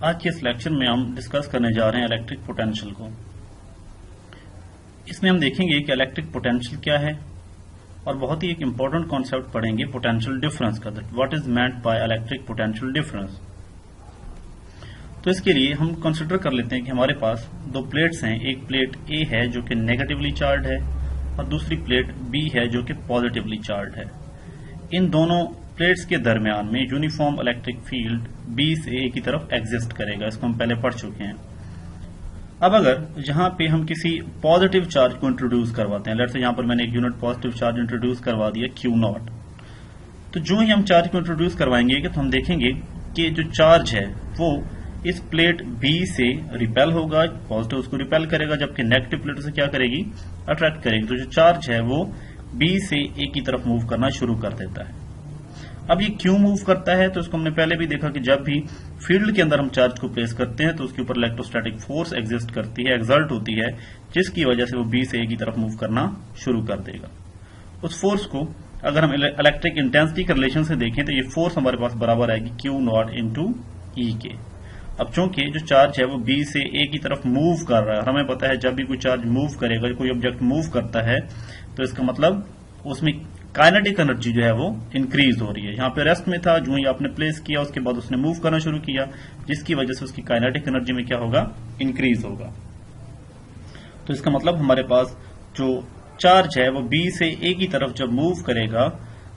आज के इस लेक्चर में हम डिस्कस करने जा रहे हैं इलेक्ट्रिक पोटेंशियल को। इसमें हम देखेंगे कि इलेक्ट्रिक पोटेंशियल क्या है और बहुत ही एक इंपॉर्टेंट कॉन्सेप्ट पढ़ेंगे पोटेंशियल डिफरेंस का, what is meant by electric potential difference. तो इसके लिए हम कंसिडर कर लेते हैं कि हमारे पास दो प्लेट्स हैं, एक प्लेट ए है जो कि नेगेटिवली चार्ज है और दूसरी प्लेट बी है जो कि पॉजिटिवली चार्ज है। इन दोनों प्लेट्स के दरमियान में यूनिफॉर्म इलेक्ट्रिक फील्ड बी से ए की तरफ एग्जिस्ट करेगा, इसको हम पहले पढ़ चुके हैं। अब अगर जहां पे हम किसी पॉजिटिव चार्ज को इंट्रोड्यूस करवाते हैं, लेट्स से यहां पर मैंने एक यूनिट पॉजिटिव चार्ज इंट्रोड्यूस करवा दिया Q0, तो जो ही हम चार्ज को इंट्रोड्यूस करवाएंगे तो हम देखेंगे कि जो चार्ज है वो इस प्लेट बी से रिपेल होगा, पॉजिटिव उसको रिपेल करेगा, जबकि नेगेटिव प्लेट से क्या करेगी, अट्रैक्ट करेगी। तो जो चार्ज है वो बी से ए की तरफ मूव करना शुरू कर देता है। अब ये क्यों मूव करता है, तो इसको हमने पहले भी देखा कि जब भी फील्ड के अंदर हम चार्ज को प्लेस करते हैं तो उसके ऊपर इलेक्ट्रोस्टैटिक फोर्स एग्जिस्ट करती है, एक्सर्ट होती है, जिसकी वजह से वो बी से ए की तरफ मूव करना शुरू कर देगा। उस फोर्स को अगर हम इलेक्ट्रिक इंटेंसिटी के रिलेशन से देखें तो ये फोर्स हमारे पास बराबर आएगी Q0 इंटू ई के। अब चूंकि जो चार्ज है वो बी से ए की तरफ मूव कर रहा है, हमें पता है जब भी कोई चार्ज मूव करेगा, कोई ऑब्जेक्ट मूव करता है तो इसका मतलब उसमें काइनेटिक एनर्जी जो है वो इंक्रीज हो रही है। यहां पे रेस्ट में था, जो ही आपने प्लेस किया उसके बाद उसने मूव करना शुरू किया, जिसकी वजह से उसकी काइनेटिक एनर्जी में क्या होगा, इंक्रीज होगा। तो इसका मतलब हमारे पास जो चार्ज है वो बी से ए की तरफ जब मूव करेगा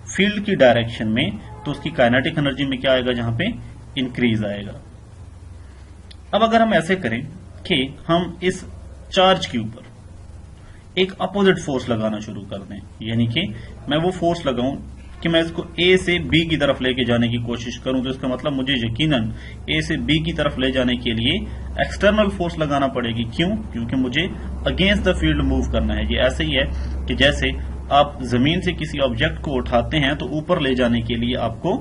फील्ड की डायरेक्शन में तो उसकी काइनेटिक एनर्जी में क्या आएगा, जहां पे इंक्रीज आएगा। अब अगर हम ऐसे करें कि हम इस चार्ज के ऊपर एक अपोजिट फोर्स लगाना शुरू कर दें, यानी कि मैं वो फोर्स लगाऊं कि मैं इसको ए से बी की तरफ लेके जाने की कोशिश करूं, तो इसका मतलब मुझे यकीनन ए से बी की तरफ ले जाने के लिए एक्सटर्नल फोर्स लगाना पड़ेगी। क्यों? क्योंकि मुझे अगेंस्ट द फील्ड मूव करना है। ये ऐसे ही है कि जैसे आप जमीन से किसी ऑब्जेक्ट को उठाते हैं तो ऊपर ले जाने के लिए आपको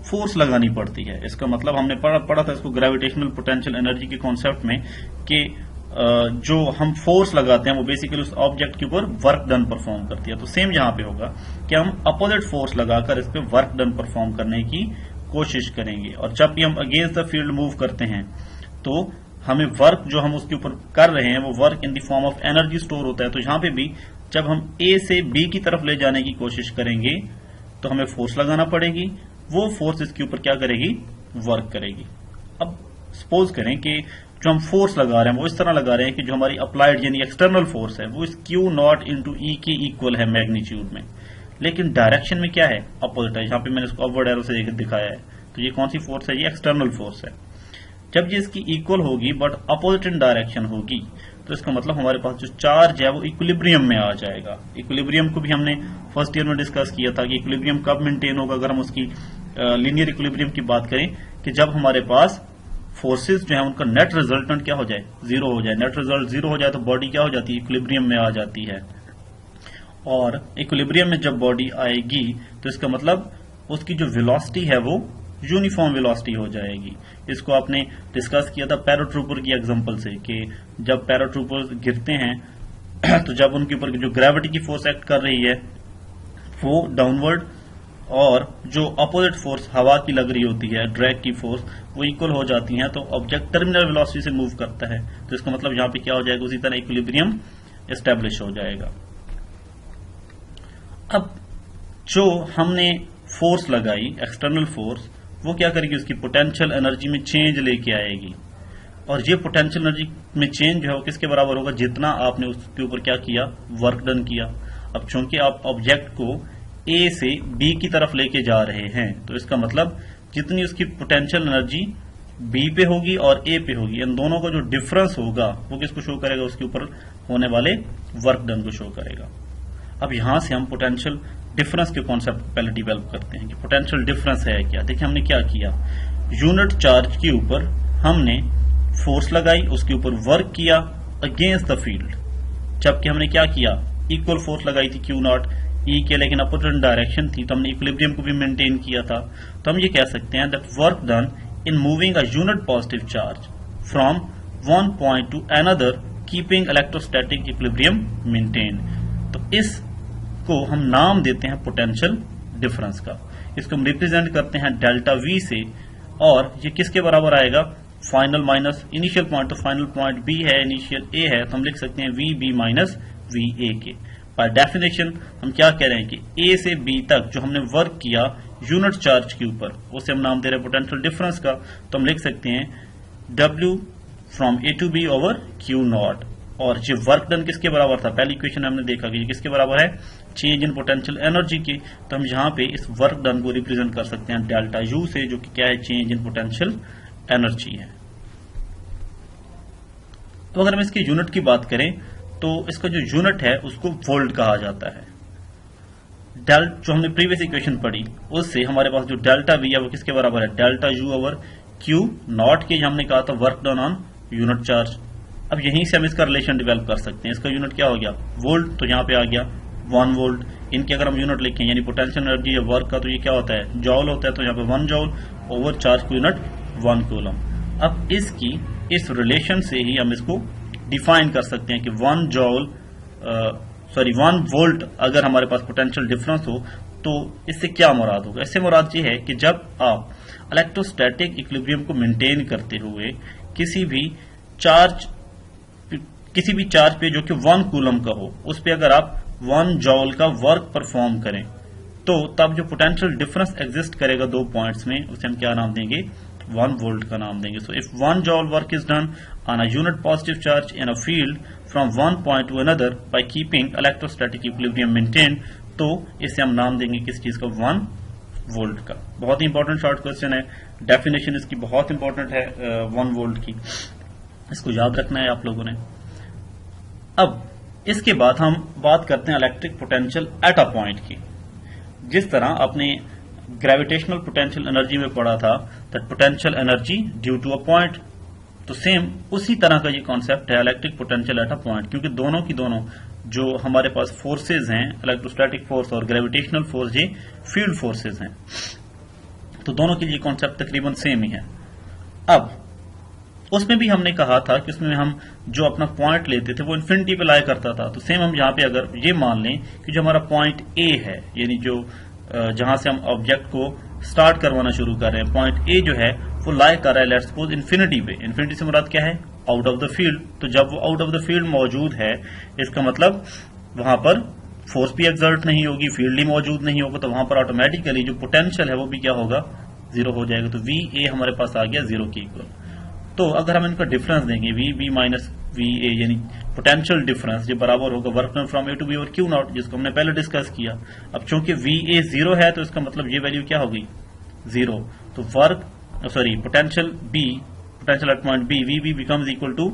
फोर्स लगानी पड़ती है। इसका मतलब हमने पढ़ा था इसको ग्रेविटेशनल पोटेंशियल एनर्जी के कॉन्सेप्ट में कि जो हम फोर्स लगाते हैं वो बेसिकली उस ऑब्जेक्ट के ऊपर वर्क डन परफॉर्म करती है। तो सेम यहां पे होगा कि हम अपोजिट फोर्स लगाकर इस पे वर्क डन परफॉर्म करने की कोशिश करेंगे, और जब भी हम अगेंस्ट द फील्ड मूव करते हैं तो हमें वर्क जो हम उसके ऊपर कर रहे हैं वो work in the form of energy store होता है। तो यहां पे भी जब हम ए से बी की तरफ ले जाने की कोशिश करेंगे तो हमें फोर्स लगाना पड़ेगी, वो फोर्स इसके ऊपर क्या करेगी, वर्क करेगी। अब सपोज करें कि जो हम फोर्स लगा रहे हैं वो इस तरह लगा रहे हैं कि जो हमारी अप्लाइड यानी एक्सटर्नल फोर्स है वो इस Q0 इंटू ई के इक्वल है मैग्नीट्यूड में, लेकिन डायरेक्शन में क्या है, अपोजिट है। यहाँ पे मैंने इसको अपवर्ड एरो से दिखाया है, तो ये कौन सी फोर्स है, ये एक्सटर्नल फोर्स है। जब ये इसकी इक्वल होगी बट अपोजिट इन डायरेक्शन होगी तो इसका मतलब हमारे पास जो चार्ज है वो इक्विलिब्रियम में आ जाएगा। इक्विलिब्रियम को भी हमने फर्स्ट ईयर में डिस्कस किया था कि इक्विलिब्रियम कब मेंटेन होगा, अगर हम उसकी लीनियर इक्विलिब्रियम की बात करें कि जब हमारे पास फोर्सेस जो है उनका नेट रिजल्टेंट क्या हो जाए, जीरो हो जाए। नेट रिजल्ट जीरो हो जाए तो बॉडी क्या हो जाती है, इक्विलिब्रियम में आ जाती है। और इक्विलिब्रियम में जब बॉडी आएगी तो इसका मतलब उसकी जो वेलोसिटी है वो यूनिफॉर्म वेलोसिटी हो जाएगी। इसको आपने डिस्कस किया था पैराट्रूपर की एग्जांपल से कि जब पैराट्रूपर गिरते हैं तो जब उनके ऊपर जो ग्रेविटी की फोर्स एक्ट कर रही है वो डाउनवर्ड, और जो अपोजिट फोर्स हवा की लग रही होती है, ड्रैग की फोर्स, वो इक्वल हो जाती है, तो ऑब्जेक्ट टर्मिनल वेलोसिटी से मूव करता है। तो इसका मतलब यहां पे क्या हो जाएगा, उसी तरह इक्विलिब्रियम एस्टेब्लिश हो जाएगा। अब जो हमने फोर्स लगाई एक्सटर्नल फोर्स, वो क्या करेगी, उसकी पोटेंशियल एनर्जी में चेंज लेके आएगी, और ये पोटेंशियल एनर्जी में चेंज जो है वो किसके बराबर होगा, जितना आपने उसके ऊपर क्या किया, वर्क डन किया। अब चूंकि आप ऑब्जेक्ट को ए से बी की तरफ लेके जा रहे हैं तो इसका मतलब जितनी उसकी पोटेंशियल एनर्जी बी पे होगी और ए पे होगी, इन दोनों का जो डिफरेंस होगा वो किसको शो करेगा, उसके ऊपर होने वाले वर्क डन को शो करेगा। अब यहां से हम पोटेंशियल डिफरेंस के कॉन्सेप्ट को पहले डेवलप करते हैं कि पोटेंशियल डिफरेंस है क्या। देखिए हमने क्या किया, यूनिट चार्ज के ऊपर हमने फोर्स लगाई, उसके ऊपर वर्क किया अगेंस्ट द फील्ड, जबकि हमने क्या किया, इक्वल फोर्स लगाई थी Q0 ई के, लेकिन अपोजिट डायरेक्शन थी, तो हमने इक्विलिब्रियम को भी मेंटेन किया था। तो हम ये कह सकते हैं that work done in moving a unit positive charge from one point two another keeping electrostatic equilibrium maintain. तो इसको हम नाम देते हैं पोटेंशियल डिफरेंस का। इसको हम रिप्रेजेंट करते हैं डेल्टा वी से, और ये किसके बराबर आएगा, फाइनल माइनस इनिशियल पॉइंट, तो फाइनल पॉइंट बी है, इनिशियल ए है, तो हम लिख सकते हैं V B minus V A के। बाय डेफिनेशन हम क्या कह रहे हैं कि ए से बी तक जो हमने वर्क किया यूनिट चार्ज के ऊपर, उसे हम नाम दे रहे हैं पोटेंशियल डिफरेंस का, तो हम लिख सकते हैं W from A to B over Q naught. और ये वर्क डन किसके बराबर था, पहली इक्वेशन हमने देखा कि ये किसके बराबर है, चेंज इन पोटेंशियल एनर्जी की। तो हम यहाँ पे इस वर्क डन को रिप्रेजेंट कर सकते हैं डेल्टा यू से, जो कि क्या है, चेंज इन पोटेंशियल एनर्जी है। तो अगर हम इसकी यूनिट की बात करें तो इसका जो यूनिट है उसको वोल्ट कहा जाता है। जो हमने प्रीवियस इक्वेशन पढ़ी उससे हमारे पास जो डेल्टा वी है वो किसके बराबर है, delta U over Q not के, हमने कहा था work done on unit charge. अब यहीं से हम इसका रिलेशन डेवलप कर सकते हैं। इसका यूनिट क्या हो गया, वोल्ट, तो यहाँ पे आ गया 1 वोल्ट। इनके अगर हम यूनिट लिखें यानी पोटेंशियल एनर्जी या वर्क का, तो ये क्या होता है, जॉल होता है, तो यहाँ पे 1 जॉल ओवर चार्ज को यूनिट 1 कूलम। अब इस रिलेशन से ही हम इसको डिफाइन कर सकते हैं कि 1 वोल्ट अगर हमारे पास पोटेंशियल डिफरेंस हो तो इससे क्या मुराद होगा। इससे मुराद ये है कि जब आप इलेक्ट्रोस्टैटिक इक्विलिब्रियम को मेंटेन करते हुए किसी भी चार्ज पे जो कि 1 कूलम का हो, उस पे अगर आप 1 जॉल का वर्क परफॉर्म करें, तो तब जो पोटेंशियल डिफरेंस एग्जिस्ट करेगा दो पॉइंट्स में, उसे हम क्या नाम देंगे, 1 वोल्ट का नाम देंगे। So if 1 जॉल work is done on a unit positive charge in a field from one point to another by keeping electrostatic equilibrium maintained, तो इसे हम नाम देंगे किस चीज का, 1 वोल्ट का। बहुत ही इंपॉर्टेंट शॉर्ट क्वेश्चन है, डेफिनेशन इसकी बहुत इंपॉर्टेंट है 1 वोल्ट की, इसको याद रखना है आप लोगों ने। अब इसके बाद हम बात करते हैं electric potential at a point की। जिस तरह आपने ग्रेविटेशनल पोटेंशियल एनर्जी में पढ़ा था that potential energy due to a point, तो सेम उसी तरह का ये कॉन्सेप्ट है electric potential at a point, क्योंकि दोनों की दोनों जो हमारे पास फोर्सेज हैं, इलेक्ट्रोस्टैटिक फोर्स और ग्रेविटेशनल फोर्स, ये फील्ड फोर्सेज हैं, तो दोनों के लिए कॉन्सेप्ट तकरीबन सेम ही है। अब उसमें भी हमने कहा था कि उसमें हम जो अपना पॉइंट लेते थे वो इन्फिनिटी पे लाया करता था, तो सेम हम यहाँ पे अगर ये मान लें कि जो हमारा पॉइंट ए है, यानी जो जहां से हम ऑब्जेक्ट को स्टार्ट करवाना शुरू कर रहे हैं, पॉइंट ए जो है वो लाई कर रहा है लेट्स सपोज इन्फिनिटी पे। इन्फिनिटी से मुराद क्या है, आउट ऑफ द फील्ड। तो जब वो आउट ऑफ द फील्ड मौजूद है, इसका मतलब वहां पर फोर्स भी एक्सर्ट नहीं होगी, फील्ड ही मौजूद नहीं होगा, तो वहां पर ऑटोमेटिकली जो पोटेंशियल है वो भी क्या होगा, 0 हो जाएगा। तो वी ए हमारे पास आ गया 0 के इक्वल। तो अगर हम इनका डिफरेंस देंगे V B minus V A, यानी पोटेंशियल डिफरेंस, जो बराबर होगा work done from A to B और क्यू नॉट, जिसको हमने पहले डिस्कस किया। अब चूंकि वी ए 0 है तो इसका मतलब ये वैल्यू क्या होगी, 0। तो potential at point B, V B becomes equal to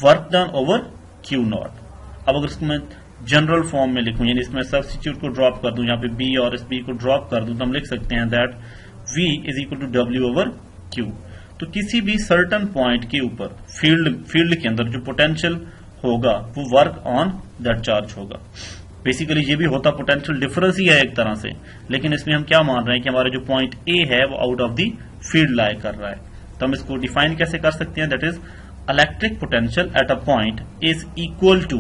work done over Q naught. अब अगर इसको मैं जनरल फॉर्म में लिखूं, यानी इसमें सब्स्टिट्यूट को ड्रॉप कर दूं, यहाँ पे बी और इस बी को ड्रॉप कर दूं, तो हम लिख सकते हैं that V is equal to W over Q. तो किसी भी सर्टन पॉइंट के ऊपर फील्ड के अंदर जो पोटेंशियल होगा वो वर्क ऑन दैट चार्ज होगा। बेसिकली ये भी होता पोटेंशियल डिफरेंस ही है एक तरह से, लेकिन इसमें हम क्या मान रहे हैं कि हमारा जो पॉइंट ए है वो आउट ऑफ द फील्ड लाई कर रहा है। तो हम इसको डिफाइन कैसे कर सकते हैं, that is electric potential at a point is equal to,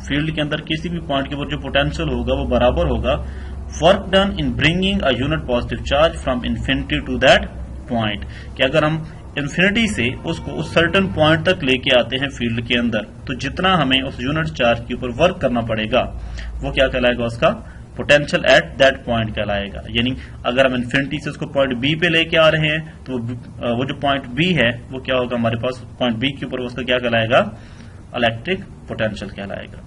field के अंदर किसी भी पॉइंट के ऊपर जो पोटेंशियल होगा वो बराबर होगा work done in bringing a unit positive charge from infinity to that point. कि अगर हम इन्फिनिटी से उसको उस सर्टन पॉइंट तक लेके आते हैं फील्ड के अंदर, तो जितना हमें उस यूनिट चार्ज के ऊपर वर्क करना पड़ेगा वो क्या कहलाएगा, उसका पोटेंशियल एट दैट पॉइंट कहलाएगा। यानी अगर हम इन्फिनिटी से उसको पॉइंट बी पे लेके आ रहे हैं तो वो जो पॉइंट बी है वो क्या होगा हमारे पास, पॉइंट बी के ऊपर उसका क्या कहलाएगा, इलेक्ट्रिक पोटेंशियल कहलाएगा।